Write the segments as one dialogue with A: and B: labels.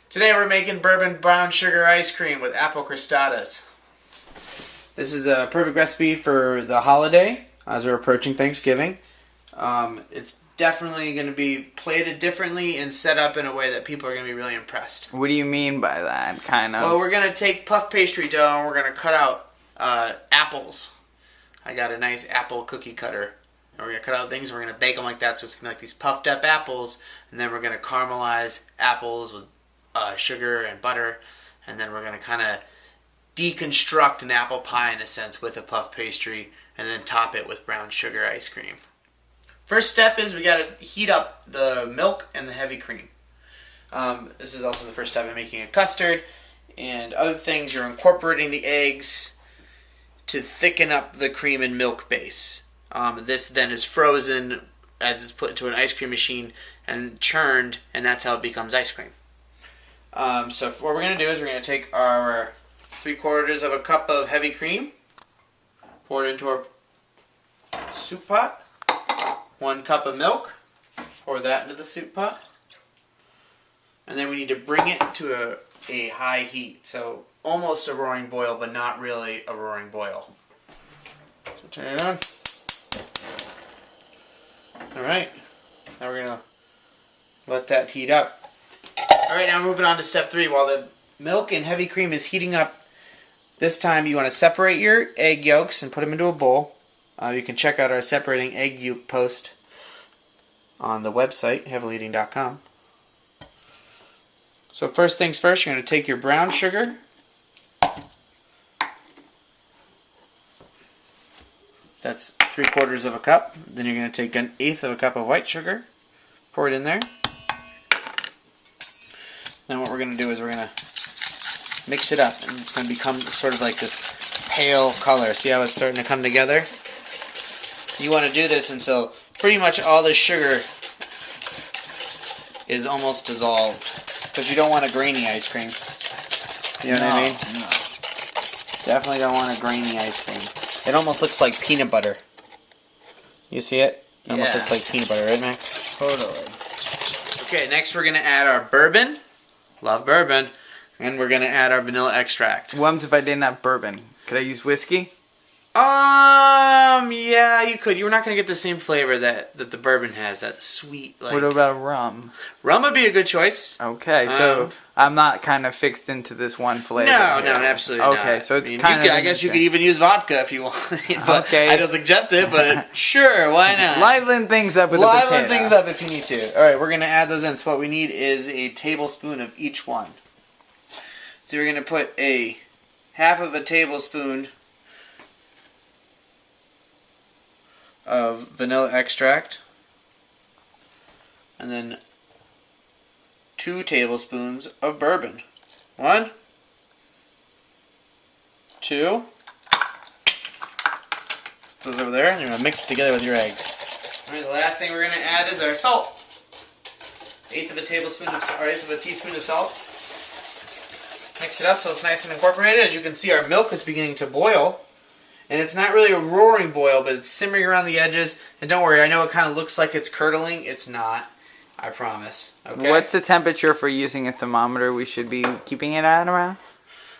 A: Today we're making bourbon brown sugar ice cream with apple crostadas. This is a perfect recipe for the holiday as we're approaching Thanksgiving. It's definitely going to be plated differently and set up in a way that people are going to be really impressed.
B: What do you mean by that, kind of?
A: Well, we're going to take puff pastry dough and we're going to cut out apples. I got a nice apple cookie cutter. And we're going to cut out things and we're going to bake them like that, so it's going to be like these puffed up apples. And then we're going to caramelize apples with sugar and butter, and then we're going to kind of deconstruct an apple pie in a sense with a puff pastry, and then top it with brown sugar ice cream. First step is we got to heat up the milk and the heavy cream. This is also the first step in making a custard, and other things. You're incorporating the eggs to thicken up the cream and milk base. This then is frozen as it's put into an ice cream machine and churned, and that's how it becomes ice cream. So what we're going to do is we're going to take our 3/4 of a cup of heavy cream, pour it into our soup pot, 1 cup of milk, pour that into the soup pot, and then we need to bring it to a high heat, so almost a roaring boil, but not really a roaring boil. So turn it on. Alright, now we're going to let that heat up. Alright, now moving on to step 3. While the milk and heavy cream is heating up, this time you want to separate your egg yolks and put them into a bowl. You can check out our separating egg yolk post on the website, heavyleading.com. So first things first, you're going to take your brown sugar. That's 3/4 of a cup. Then you're going to take 1/8 of a cup of white sugar. Pour it in there. Then what we're going to do is we're going to mix it up, and it's going to become sort of like this pale color. See how it's starting to come together? You want to do this until pretty much all the sugar is almost dissolved, because you don't want a grainy ice cream. You know what I mean?
B: No.
A: Definitely don't want a grainy ice cream. It almost looks like peanut butter. You see it? It almost looks like peanut butter, right, Max?
B: Totally.
A: Okay, next we're going to add our bourbon. Love bourbon. And we're going to add our vanilla extract.
B: What happens if I didn't have bourbon? Could I use whiskey?
A: Yeah, you could. You're not going to get the same flavor that the bourbon has. That sweet, like...
B: What about rum?
A: Rum would be a good choice.
B: Okay, so I'm not kind of fixed into this one flavor.
A: No, absolutely not.
B: Okay, so it's kind of...
A: I guess you could even use vodka if you want. But okay. I don't suggest it, but sure, why not?
B: Liven things up with a potato.
A: Liven things up if you need to. Alright, we're going to add those in. So what we need is a tablespoon of each one. So you're going to put a 1/2 of a tablespoon of vanilla extract, and then 2 tablespoons of bourbon. 1, 2. Put those over there, and you're going to mix it together with your eggs. Alright, the last thing we're going to add is our salt. 1/8 of a teaspoon of salt. Mix it up so it's nice and incorporated. As you can see, our milk is beginning to boil. And it's not really a roaring boil, but it's simmering around the edges. And don't worry, I know it kind of looks like it's curdling. It's not. I promise. Okay?
B: What's the temperature for using a thermometer we should be keeping it at around?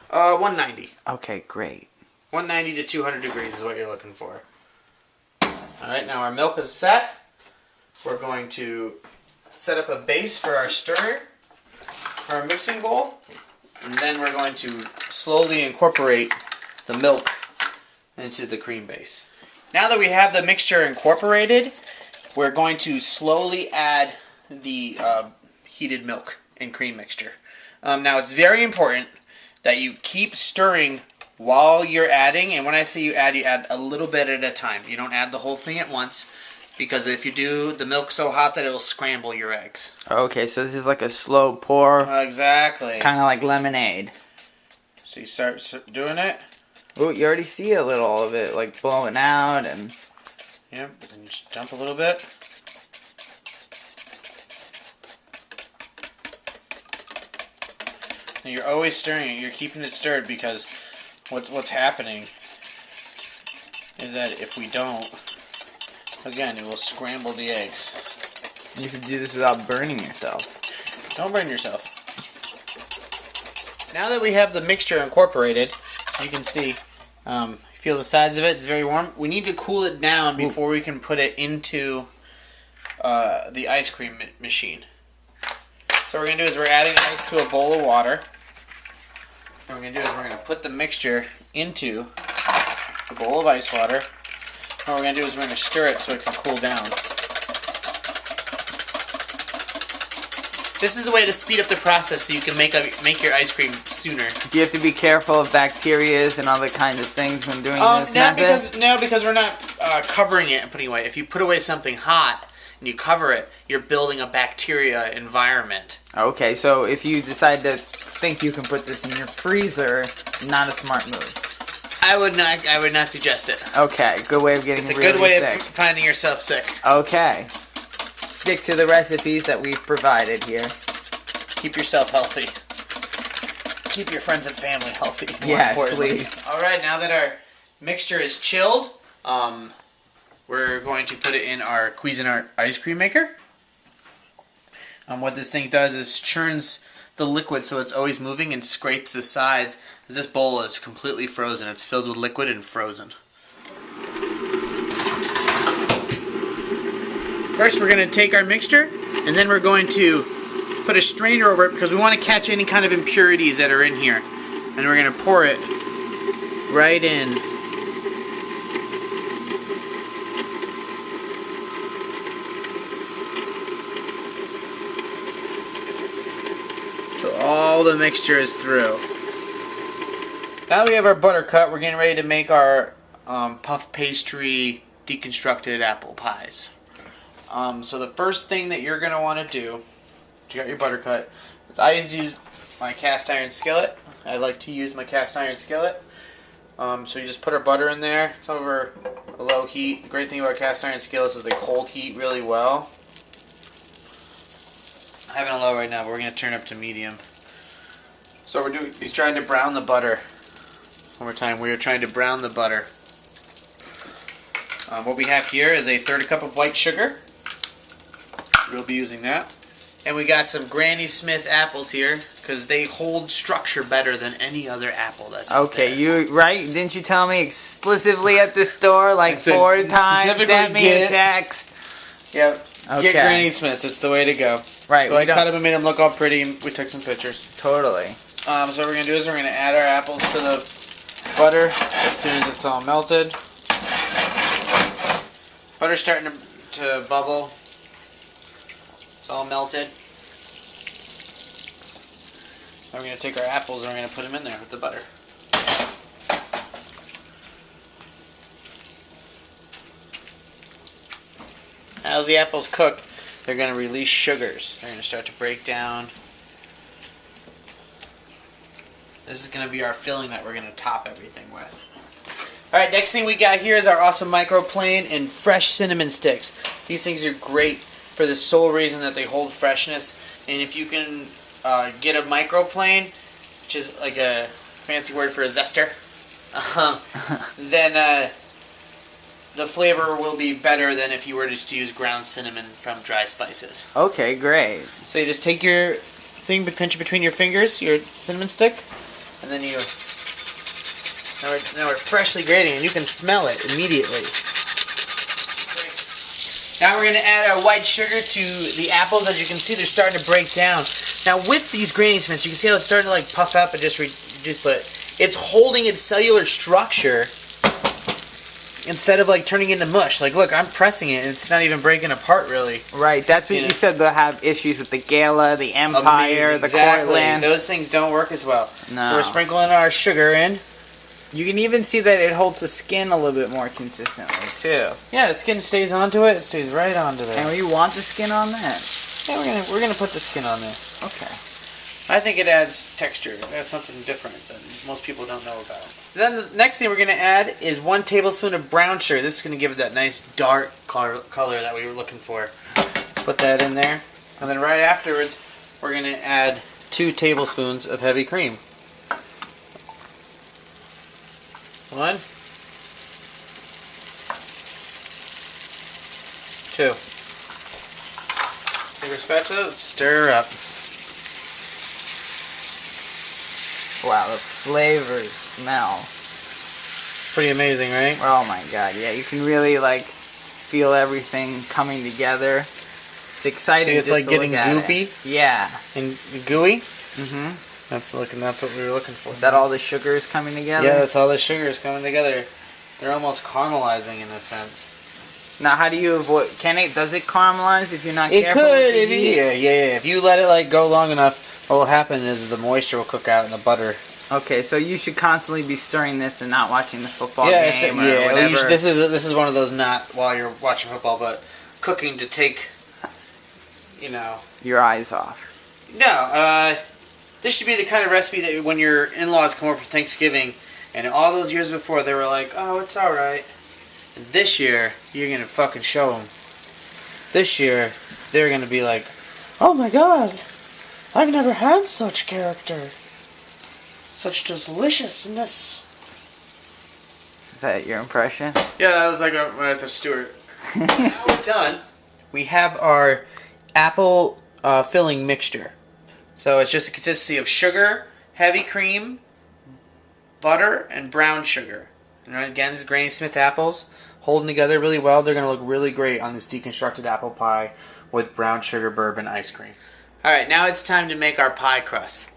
A: 190.
B: Okay, great.
A: 190 to 200 degrees is what you're looking for. Alright, now our milk is set. We're going to set up a base for our stirrer, for our mixing bowl. And then we're going to slowly incorporate the milk into the cream base. Now that we have the mixture incorporated, we're going to slowly add the heated milk and cream mixture. Now it's very important that you keep stirring while you're adding, and when I say you add a little bit at a time. You don't add the whole thing at once, because if you do, the milk's so hot that it'll scramble your eggs.
B: Okay, so this is like a slow pour.
A: Exactly.
B: Kind of like lemonade.
A: So you start doing it.
B: Oh, you already see a little of it, like blowing out, and...
A: Yep, but then you just dump a little bit. And you're always stirring it. You're keeping it stirred, because what's happening is that if we don't, again, it will scramble the eggs.
B: You can do this without burning yourself.
A: Don't burn yourself. Now that we have the mixture incorporated, you can see, feel the sides of it. It's very warm. We need to cool it down before we can put it into the ice cream machine. So what we're going to do is we're adding it to a bowl of water. What we're going to do is we're going to put the mixture into the bowl of ice water. And what we're going to do is we're going to stir it so it can cool down. This is a way to speed up the process so you can make your ice cream sooner.
B: Do you have to be careful of bacteria and other kinds of things when doing this method?
A: Because we're not covering it and putting it away. If you put away something hot and you cover it, you're building a bacteria environment.
B: Okay, so if you decide to think you can put this in your freezer, not a smart move.
A: I would not suggest it.
B: Okay, good way of getting
A: It's a
B: really
A: good way
B: sick.
A: of finding yourself sick.
B: Okay. Stick to the recipes that we've provided here.
A: Keep yourself healthy. Keep your friends and family healthy.
B: Yes, please.
A: Alright, now that our mixture is chilled, we're going to put it in our Cuisinart ice cream maker. What this thing does is churns the liquid so it's always moving and scrapes the sides. This bowl is completely frozen. It's filled with liquid and frozen. First we're going to take our mixture and then we're going to put a strainer over it because we want to catch any kind of impurities that are in here. And we're going to pour it right in. So all the mixture is through. Now that we have our butter cut, we're getting ready to make our puff pastry deconstructed apple pies. So the first thing that you're going to want to do, you got your butter cut, is I use my cast iron skillet. I like to use my cast iron skillet. So you just put our butter in there. It's over a low heat. The great thing about cast iron skillets is they cold heat really well. I have it on low right now, but we're going to turn up to medium. So he's trying to brown the butter. One more time, we are trying to brown the butter. What we have here is a 1/3 cup of white sugar. We'll be using that. And we got some Granny Smith apples here because they hold structure better than any other apple that's out there.
B: Didn't you tell me explicitly at the store like 4 times? Send me a text.
A: Yep.
B: Okay.
A: Get Granny Smiths. It's the way to go.
B: Right.
A: So I cut them and made them look all pretty, and we took some pictures.
B: Totally.
A: So what we're going to do is we're going to add our apples to the butter as soon as it's all melted. Butter's starting to bubble. It's all melted. Now we're going to take our apples and we're going to put them in there with the butter. As the apples cook, they're going to release sugars. They're going to start to break down. This is going to be our filling that we're going to top everything with. Alright, next thing we got here is our awesome microplane and fresh cinnamon sticks. These things are great for the sole reason that they hold freshness. And if you can get a microplane, which is like a fancy word for a zester, then the flavor will be better than if you were just to use ground cinnamon from dry spices.
B: Okay, great.
A: So you just take your thing, pinch it between your fingers, your cinnamon stick, and then you... Now we're freshly grating, and you can smell it immediately. Now we're going to add our white sugar to the apples. As you can see, they're starting to break down. Now with these Granny Smiths, you can see how it's starting to like puff up and just reduce, but it's holding its cellular structure instead of like turning into mush. Like, look, I'm pressing it, and it's not even breaking apart really.
B: Right, that's what you said. They'll have issues with the Gala, the Empire, the Cortland.
A: Those things don't work as well.
B: No.
A: So we're sprinkling our sugar in.
B: You can even see that it holds the skin a little bit more consistently, too.
A: Yeah, the skin stays onto it. It stays right onto there.
B: And you want the skin on that?
A: Yeah, we're gonna put the skin on there.
B: Okay.
A: I think it adds texture. It adds something different that most people don't know about. Then the next thing we're gonna add is 1 tablespoon of brown sugar. This is gonna give it that nice dark color that we were looking for. Put that in there, and then right afterwards, we're gonna add 2 tablespoons of heavy cream. 1, 2. Take our spatula, let's stir up.
B: Wow, the flavors smell.
A: Pretty amazing, right?
B: Oh my god, yeah, you can really like feel everything coming together. It's exciting.
A: See, it's
B: just
A: like
B: to
A: getting
B: look at
A: goopy.
B: it. Yeah.
A: And gooey.
B: Mm-hmm.
A: That's what we were looking for.
B: Is that all the sugars coming together?
A: Yeah, that's all the sugars coming together. They're almost caramelizing in a sense.
B: Now, how do you avoid? Does it caramelize if you're not
A: It
B: careful?
A: could. Yeah. If you let it like go long enough, what will happen is the moisture will cook out in the butter.
B: Okay, so you should constantly be stirring this and not watching the football game or
A: well,
B: whatever.
A: this is one of those not while you're watching football, but cooking to take,
B: your eyes off.
A: No, this should be the kind of recipe that when your in-laws come over for Thanksgiving, and all those years before they were like, oh, it's all right. And this year, you're gonna fucking show them. This year, they're gonna be like, oh my god, I've never had such character. Such deliciousness.
B: Is that your impression?
A: Yeah, that was like Martha Stewart. Now we're done. We have our apple filling mixture. So it's just a consistency of sugar, heavy cream, butter, and brown sugar. And again, these Granny Smith apples holding together really well. They're going to look really great on this deconstructed apple pie with brown sugar bourbon ice cream. Alright, now it's time to make our pie crust.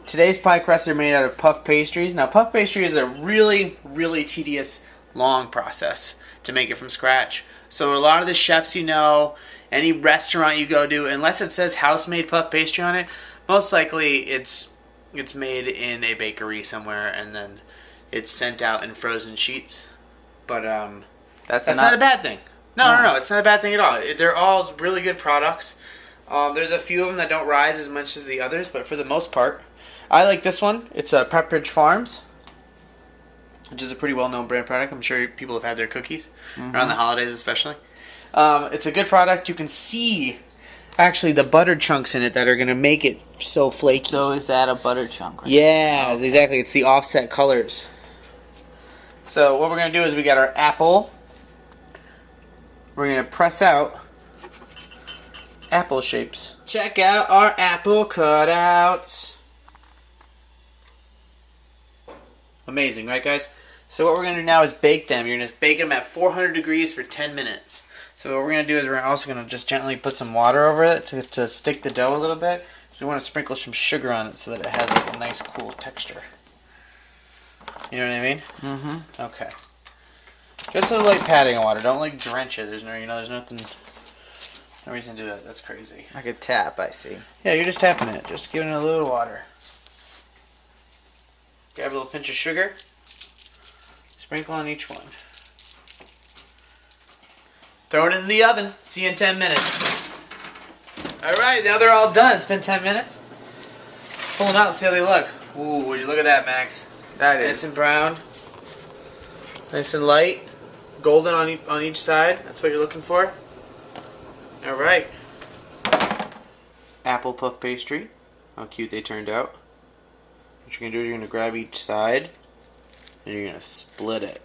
A: Today's pie crusts are made out of puff pastries. Now, puff pastry is a really, really tedious, long process to make it from scratch. So a lot of the chefs any restaurant you go to, unless it says house-made puff pastry on it, most likely it's made in a bakery somewhere and then it's sent out in frozen sheets. But that's not a bad thing. No, it's not a bad thing at all. They're all really good products. There's a few of them that don't rise as much as the others, but for the most part, I like this one. It's Pepperidge Farms, which is a pretty well-known brand product. I'm sure people have had their cookies around the holidays especially. It's a good product. You can see actually the butter chunks in it that are going to make it so flaky.
B: So is that a butter chunk? Right?
A: Yeah, exactly. It's the offset colors. So what we're going to do is we got our apple. We're going to press out apple shapes. Check out our apple cutouts. Amazing, right guys? So what we're going to do now is bake them. You're going to bake them at 400 degrees for 10 minutes. So what we're going to do is we're also going to just gently put some water over it to stick the dough a little bit. So we want to sprinkle some sugar on it so that it has like a nice cool texture. You know what I mean? Mm-hmm. Okay. Just a light patting of water. Don't like drench it. There's no reason to do that. That's crazy.
B: Like a tap, I see.
A: Yeah, you're just tapping it. Just giving it a little water. Grab a little pinch of sugar. Sprinkle on each one. Throw it in the oven. See you in 10 minutes. Alright, now they're all done. It's been 10 minutes. Pull them out and see how they look. Ooh, would you look at that, Max?
B: That is.
A: Nice and brown. Nice and light. Golden on each side. That's what you're looking for. Alright. Apple puff pastry. How cute they turned out. What you're going to do is you're going to grab each side and you're going to split it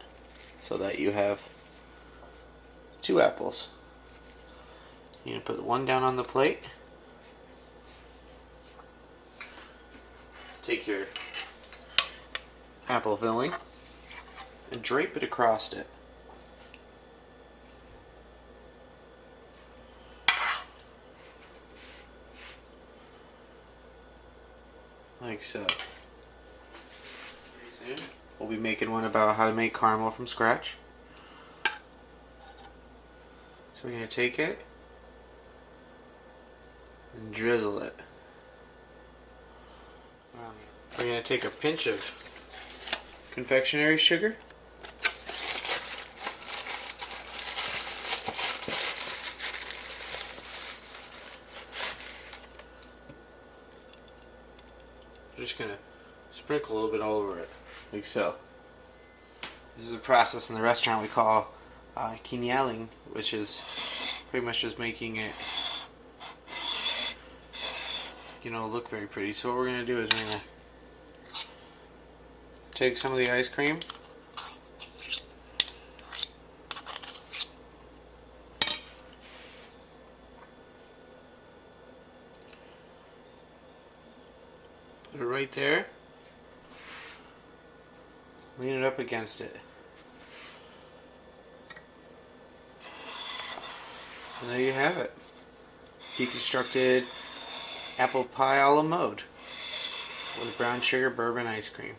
A: so that you have 2 apples. You're going to put one down on the plate. Take your apple filling and drape it across it. Like so. Pretty soon we'll be making one about how to make caramel from scratch. So we're going to take it and drizzle it. We're going to take a pinch of confectionery sugar. We're just going to sprinkle a little bit all over it, like so. This is a process in the restaurant we call quinelling, which is pretty much just making it, look very pretty. So what we're going to do is we're going to take some of the ice cream, put it right there, Lean it up against it. And there you have it. Deconstructed apple pie a la mode with brown sugar bourbon ice cream.